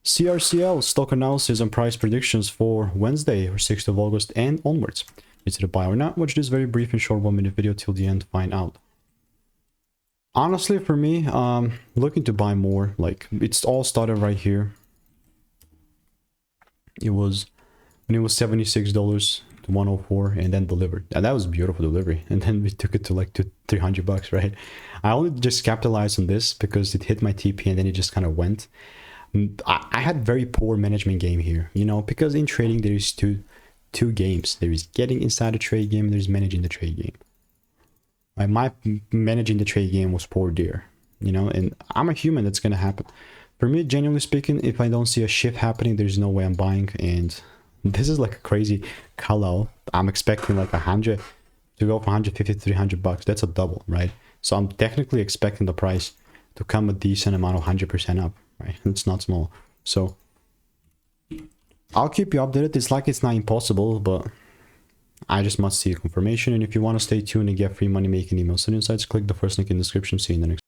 CRCL stock analysis and price predictions for Wednesday or 6th of August and onwards. Is it a buy or not? Watch this very brief and short 1-minute video till the end to find out. Honestly, for me, looking to buy more. Like, it's all started right here. It was when it was $76 to 104 and then delivered, and that was a beautiful delivery. And then we took it to like $300, right? I only just capitalized on this because it hit my TP and then it just kind of went. I had very poor management game here, you know, because in trading there is two games. There is getting inside the trade game and there's managing the trade game. My managing the trade game was poor there, you know, and I'm a human. That's gonna happen. For me, genuinely speaking, if I don't see a shift happening, there's no way I'm buying. And this is like a crazy call out. I'm expecting like 100 to go from 150 to $300. That's a double, right? So I'm technically expecting the price to come a decent amount of 100% up, right? It's not small. So I'll keep you updated. It's like it's not impossible, but I just must see a confirmation. And if you want to stay tuned and get free money making emails and insights, click the first link in the description. See you in the next